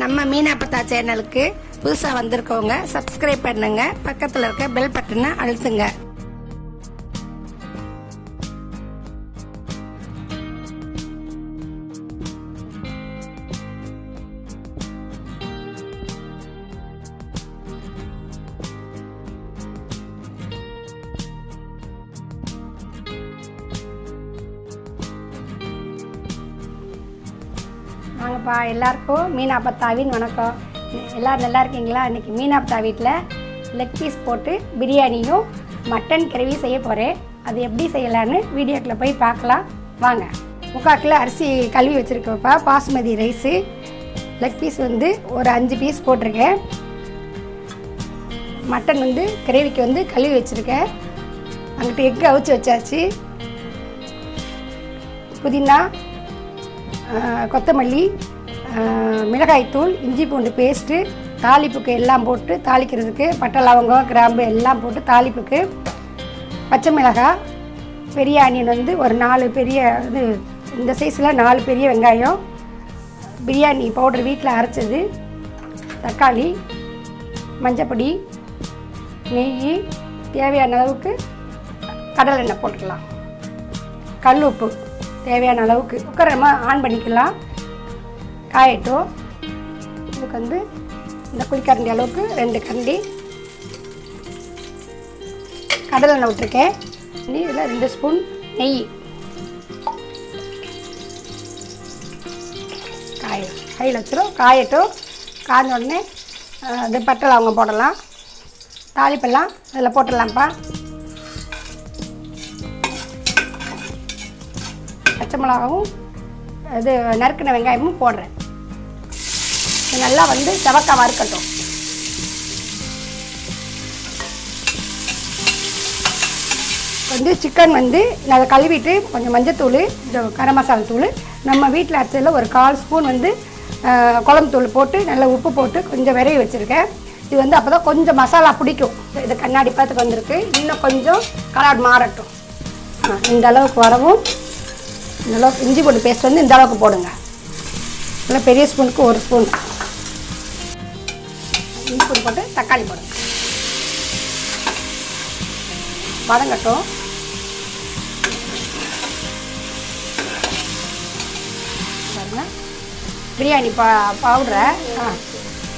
நம்ம மீனா அப்பத்தா சேனலுக்கு புதுசாக வந்திருக்கவங்க சப்ஸ்கிரைப் பண்ணுங்க, பக்கத்தில் இருக்க பெல் பட்டனை அழுத்துங்க. வாங்கப்பா, எல்லாருக்கும் மீனா அப்பத்தாவின் வணக்கம். எல்லோரும் நல்லா இருக்கீங்களா? இன்றைக்கி மீனா அப்பத்தா வீட்டில் லெக் பீஸ் போட்டு பிரியாணியும் மட்டன் கிரேவி செய்ய போகிறேன். அது எப்படி செய்யலான்னு வீடியோக்கில் போய் பார்க்கலாம் வாங்க. 3/4 கிலோ அரிசி கழுவி வச்சுருக்கப்பா, பாசுமதி ரைஸு. லெக் பீஸ் வந்து ஒரு 5 பீஸ் போட்டிருக்கேன். மட்டன் வந்து கிரேவிக்கு கழுவி வச்சுருக்கேன். அங்கிட்டு எக்கு அவிச்சு வச்சாச்சு. புதினா, கொத்தமல்லி, மிளகாய்த்தூள், இஞ்சி பூண்டு பேஸ்ட்டு, தாளிப்புக்கு எல்லாம் போட்டு தாளிக்கிறதுக்கு பட்டை லவங்கம் கிராம்பு எல்லாம் போட்டு தாளிப்புக்கு, பச்சை மிளகாய், பெரிய ஆனியன் ஒரு 4 பெரிய இந்த சைஸில் 4 பெரிய வெங்காயம், பிரியாணி பவுடர் வீட்டில் அரைச்சது, தக்காளி, மஞ்சப்பொடி, நெய், தேவையான அளவுக்கு கடலை எண்ணெய் போட்டுக்கலாம், கல் உப்பு தேவையான அளவுக்கு. குக்கரை நம்ம ஆன் பண்ணிக்கலாம். காயட்டும். இதுக்கு இந்த குழிக்கரண்டி அளவுக்கு 2 கரண்டி கடலை எண்ணெய் விட்டுருக்கேன். இதில் 2 ஸ்பூன் நெய். கையில் வச்சிடும். காயட்டும். காய்ஞ்ச உடனே இது பட்டை லவங்கம் போடலாம். தாளிப்பெல்லாம் இதில் போட்டுடலாம்ப்பா. பச்சை மிளகாவும் இது நறுக்கின வெங்காயமும் போடுறேன். இது நல்லா செவக்காய் வறுக்கட்டும். சிக்கன் அதை கழுவிட்டு கொஞ்சம் மஞ்சத்தூள், இந்த கரம் மசாலா தூள், நம்ம வீட்டில் அரைச்சதில் ஒரு 1/4 ஸ்பூன் குழம்பு தூள் போட்டு நல்லா உப்பு போட்டு கொஞ்சம் விரைவி வச்சுருக்கேன். இது அப்போ தான் கொஞ்சம் மசாலா பிடிக்கும். இது கண்ணாடி பார்த்துக்கு வந்திருக்கு. இன்னும் கொஞ்சம் கலர் மாறட்டும். இந்த அளவுக்கு வரவும் இந்த அளவுக்கு இஞ்சி பூண்டு பேஸ்ட் இந்த அளவுக்கு போடுங்க. நல்லா பெரிய ஸ்பூனுக்கு 1 ஸ்பூன் இஞ்சி பூண்டு போட்டு தக்காளி போடுங்க. வதங்கட்டும். பாருங்க, பிரியாணி பவுடரை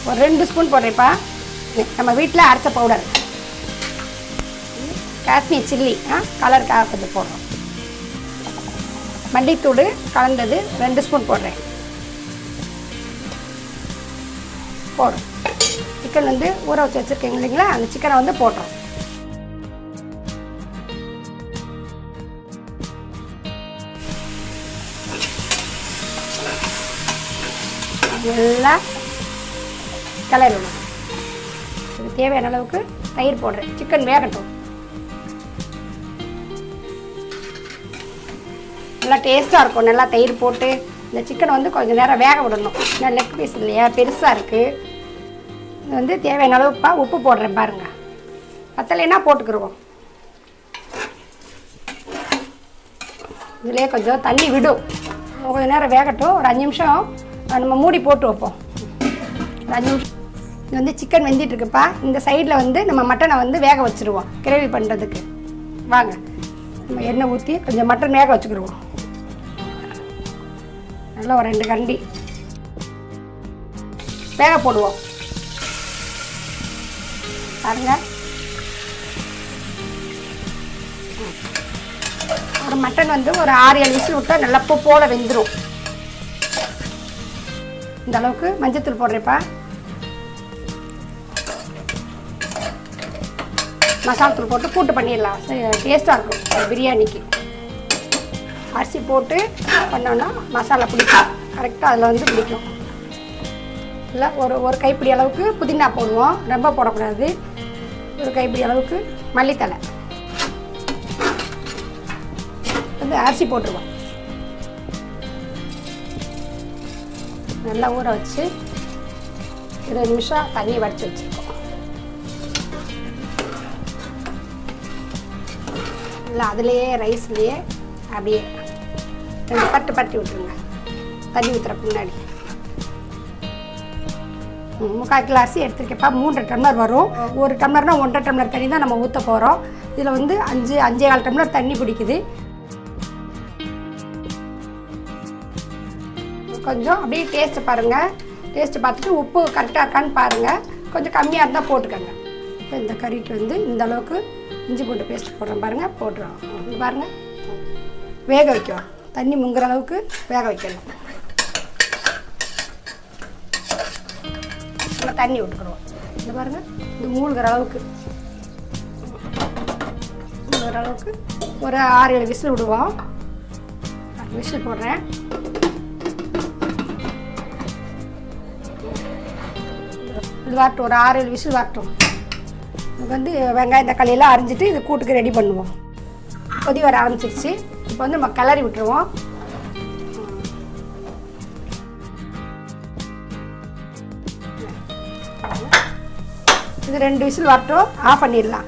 ஒரு 2 ஸ்பூன் போடுறேப்பா. நம்ம வீட்டில் அரைச்ச பவுடர், காஷ்மீர் சில்லி கலருக்காக கொஞ்சம் போடுறோம். மல்லித்தூள் கலந்தது 2 ஸ்பூன் போடுறேன். போடும். சிக்கன் ஊற வச்சு வச்சுருக்கீங்க இல்லைங்களா, அந்த சிக்கனை போடுறோம். நல்லா கிளறணும். இது தேவையான அளவுக்கு தயிர் போடுறேன். சிக்கன் வேகட்டும். நல்லா டேஸ்ட்டாக இருக்கும். நல்லா தயிர் போட்டு இந்த சிக்கனை கொஞ்சம் நேரம் வேக விடணும். ஏன்னா லெக் பீஸ் இல்லையா, பெருசாக இருக்குது. இது தேவையான அளவுப்பா உப்பு போடுறேன். பாருங்கள், பத்தலைன்னா போட்டுக்கிடுவோம். இதுலேயே கொஞ்சம் தண்ணி விடும். கொஞ்சம் நேரம் வேகட்டும். ஒரு 5 நிமிஷம் நம்ம மூடி போட்டு வைப்போம். ஒரு 5 நிமிஷம். இது சிக்கன் வெந்திட்டுருக்குப்பா. இந்த சைடில் நம்ம மட்டனை வேக வச்சுருவோம் கிரேவி பண்ணுறதுக்கு. வாங்க, நம்ம எண்ணெய் ஊற்றி கொஞ்சம் மட்டன் வேக வச்சுக்கிடுவோம். நல்லா ஒரு 2 கரண்டி வேக போடுவோம். பாருங்க, ஒரு மட்டன் ஒரு 6-7 விசில் விட்டால் நல்லா போல வெந்துடும். இந்த அளவுக்கு மஞ்சத்தூள் போடுறேப்பா. மசாலா தூள் போட்டு கூட்டு பண்ணிடலாம். டேஸ்ட்டாக இருக்கும் பிரியாணிக்கு. அரிசி போட்டு பண்ணோன்னா மசாலா பிடிக்கும் கரெக்டாக. அதில் பிடிக்கும். இல்லை ஒரு கைப்பிடி அளவுக்கு புதினா போடுவோம். ரொம்ப போடக்கூடாது. ஒரு கைப்பிடி அளவுக்கு மல்லித்தலை அரிசி போட்டுருவோம். நல்லா ஊற வச்சு 20 நிமிஷம் தண்ணி வடித்து வச்சுருக்கோம். இல்லை அதுலேயே ரைஸ்லேயே அப்படியே 2 பட்டு பட்டி விட்டுருங்க. தண்ணி ஊற்றுறக்கு முன்னாடி 3/4 கிலோ அரிசி எடுத்துருக்கப்பா. 3 டம்ளர் வரும். 1 டம்ளர்னால் 1.5 டம்ளர் தண்ணி தான் நம்ம ஊற்ற போகிறோம். இதில் வந்து 5.25 டம்ளர் தண்ணி பிடிக்குது. கொஞ்சம் அப்படியே டேஸ்ட்டு பாருங்கள். டேஸ்ட்டு பார்த்துட்டு உப்பு கரெக்டாக இருக்கான்னு பாருங்கள். கொஞ்சம் கம்மியாக இருந்தால் போட்டுக்கோங்க. இப்போ இந்த கறிக்கு வந்து இந்த அளவுக்கு இஞ்சி பூண்டு பேஸ்ட் போடுறோம் பாருங்கள். போட்டுறோம். இது பாருங்கள், வேக வைக்கிறோம். தண்ணி முங்குற அளவுக்கு வேக வைக்கணும். தண்ணி விட்டுக்கிறோம். இந்த பாருங்கள், இது மூழ்கிற அளவுக்கு ஒரு 6-7 விசில் விடுவோம். விசில் போடுறேன். இது வரட்டும், ஒரு 6-7 விசில் வரட்டும். இதுக்கு வந்து வெங்காயம் தக்காளியெல்லாம் அரிஞ்சிட்டு இது கூட்டுக்கு ரெடி பண்ணுவோம். கொதி வர ஆரம்பிச்சிருச்சு. இப்போ வந்து நம்ம கிளறி விட்டுருவோம். இது 2 விசில் வரட்டும், ஆஃப் பண்ணிடலாம்.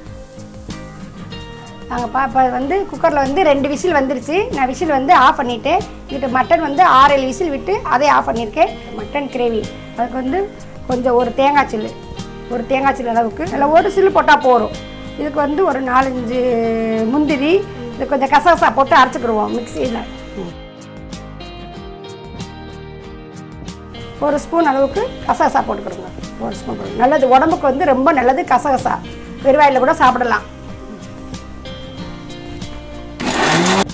நாங்கள் இப்போ வந்து குக்கரில் வந்து 2 விசில் வந்துருச்சு. நான் விசில் வந்து ஆஃப் பண்ணிவிட்டேன். இங்கிட்ட மட்டன் வந்து 6-7 விசில் விட்டு அதை ஆஃப் பண்ணியிருக்கேன். மட்டன் கிரேவி அதுக்கு வந்து கொஞ்சம் ஒரு தேங்காய் சில்லு அளவுக்கு இல்லை ஒரு சில்லு போட்டால் போதும். இதுக்கு வந்து ஒரு 4-5 முந்திரி, இது கொஞ்சம் கசகசா போட்டு அரைச்சிக்கிடுவோம் மிக்சியில். 1 ஸ்பூன் அளவுக்கு கசகசா போட்டுக்கிடுங்க. 1 ஸ்பூன் போடுங்க. நல்லது, உடம்புக்கு வந்து ரொம்ப நல்லது கசகசா. வெறுவாயில் கூட சாப்பிடலாம்.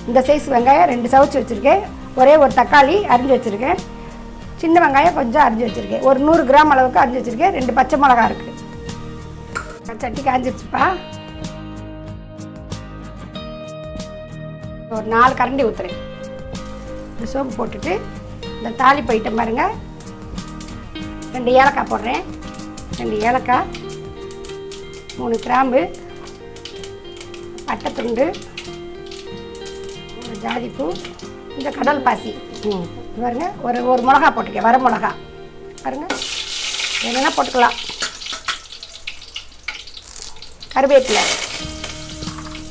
இந்த சைஸ் வெங்காயம் 2 சவுச்சு வச்சுருக்கேன். ஒரே ஒரு தக்காளி அரிஞ்சு வச்சுருக்கேன். சின்ன வெங்காயம் கொஞ்சம் அரிஞ்சு வச்சுருக்கேன். ஒரு 100 கிராம் அளவுக்கு அரிஞ்சு வச்சுருக்கேன். 2 பச்சை மிளகா இருக்குது. சட்டி காஞ்சிருச்சுப்பா. ஒரு 4 கரண்டி ஊற்றுறேன். இந்த சோப்பு போட்டுட்டு இந்த தாளிப்பு ஐட்டம் பாருங்கள். 2 ஏலக்காய் போடுறேன். 2 ஏலக்காய், 3 கிராம்பு, பட்டைத்துண்டு, ஒரு ஜாதிப்பூ, இந்த கடல் பாசி. பாருங்க, ஒரு மிளகா போட்டுக்கேன். வர மிளகா பாருங்கள், என்னென்னா போட்டுக்கலாம். கருவேப்பிலை,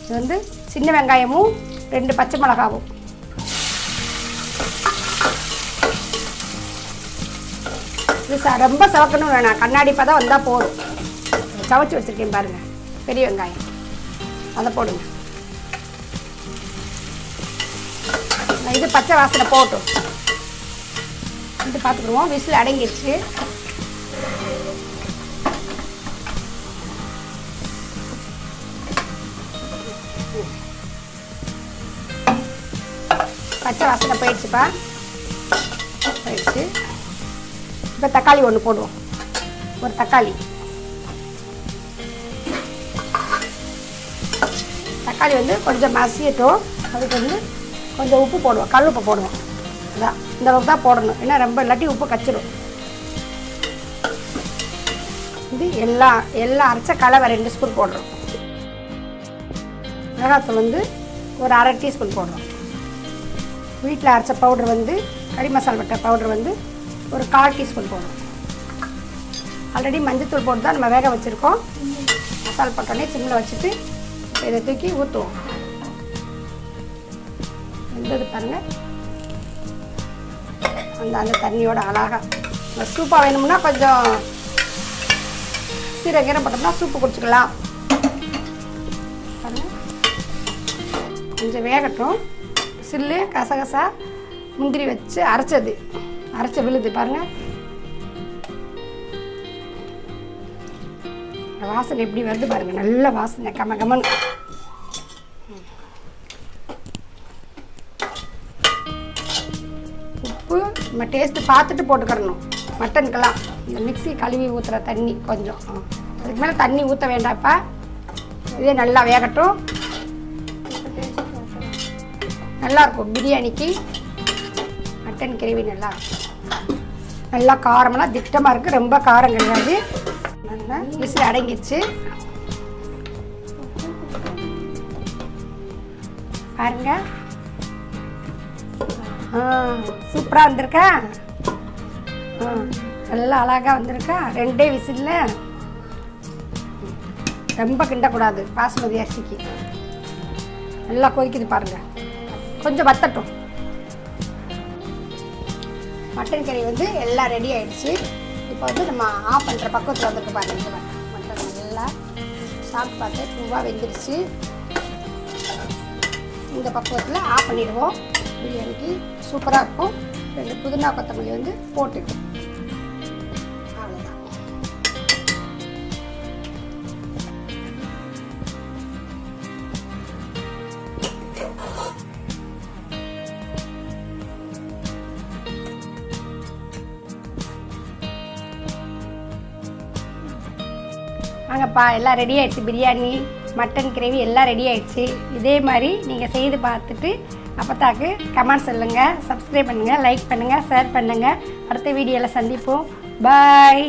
இது வந்து சின்ன வெங்காயமும் 2 பச்சை மிளகாவும். இது ரொம்ப சவக்கணும் வேணாம், கண்ணாடி பதம் வந்தால் போதும். சவச்சு வச்சுருக்கேன் பாருங்கள், பெரிய வெங்காயம் அதை போடுங்க. இது பச்சை வாசனை போட்டும். இது பார்த்துக்குருவோம். விசில் அடங்கிடுச்சு. பச்சை வாசனை போயிடுச்சுப்பா, போயிடுச்சு. இப்போ தக்காளி ஒன்று போடுவோம். ஒரு தக்காளி வந்து கொஞ்சம் மசியட்டும். அதுக்கு வந்து கொஞ்சம் உப்பு போடுவோம், கல் உப்பு போடுவோம். அதான் இந்த அளவுக்கு தான் போடணும், ஏன்னா ரொம்ப இல்லாட்டி உப்பு கச்சிடும். இது எல்லாம் அரைச்ச கலவை 2 ஸ்பூன் போடுறோம். மிளகாத்தூள் வந்து ஒரு 1/2 டீஸ்பூன் போடுறோம். வீட்டில் அரைச்ச பவுடர் வந்து கறி மசாலா பட்டை பவுடர் வந்து ஒரு 1/4 டீஸ்பூன் போடுறோம். ஆல்ரெடி மஞ்சத்தூள் போட்டு தான் நம்ம வேக வச்சுருக்கோம். மசாலா போட்டோன்னே சிம்மில் வச்சுட்டு இதை தூக்கி ஊற்றுவோம். வெந்தது பாருங்கள், அந்த தண்ணியோட அழகாக சூப்பாக வேணும்னா கொஞ்சம் சீரகம் போட்டோம்னா சூப்பு குடிச்சிக்கலாம். பாருங்கள், கொஞ்சம் வேகட்டும். சில்லு கசகசா முந்திரி வச்சு அரைச்ச விழுது பாருங்கள். வாசனை எப்படி வருது பாருங்கள், நல்ல வாசனை, கமகமன். உப்பு நம்ம டேஸ்ட்டு பார்த்துட்டு போட்டுக்கிறணும். மட்டனுக்கெல்லாம் இந்த மிக்ஸி கழுவி ஊற்றுற தண்ணி கொஞ்சம், அதுக்கு மேலே தண்ணி ஊற்ற வேண்டாப்பா. இதே நல்லா வேகட்டும். நல்லாயிருக்கும் பிரியாணிக்கு. மட்டன் கிரேவி நல்லா காரமெல்லாம் திட்டமாக இருக்குது, ரொம்ப காரம் கிடையாது. நல்லா விசில் அடங்கிடுச்சு பாருங்க. சூப்பராக வந்திருக்கா. நல்லா அழகாக வந்திருக்கா. 2 விசிலில். ரொம்ப கிண்டக்கூடாது பாஸ்மதி அரிசிக்கு. நல்லா கொதிக்குது பாருங்கள், கொஞ்சம் வத்தட்டும். மட்டன் கறி வந்து எல்லாம் ரெடி ஆகிடுச்சு. இப்போ இப்போ வந்து நம்ம ஆஃப் பண்ணுற பக்கத்தில் வந்துட்டு பாருங்க. மட்டன் நல்லா சாப்பிட்டு பார்த்து பூவாக வெந்துருச்சு. இந்த பக்குவத்தில் ஆஃப் பண்ணிடுவோம். பிரியாணிக்கு சூப்பராக இருக்கும். 2 புதினா கொத்தமல்லி வந்து போட்டுட்டு அவ்வளோதான். வாங்கப்பா, எல்லாம் ரெடி ஆகிடுச்சு. பிரியாணி, மட்டன் கிரேவி எல்லாம் ரெடி ஆகிடுச்சு. இதே மாதிரி நீங்கள் செய்து பார்த்துட்டு அப்பத்தாக்கு கமெண்ட் சொல்லுங்கள், சப்ஸ்கிரைப் பண்ணுங்கள், லைக் பண்ணுங்கள், ஷேர் பண்ணுங்கள். அடுத்த வீடியோவில் சந்திப்போம். பாய்.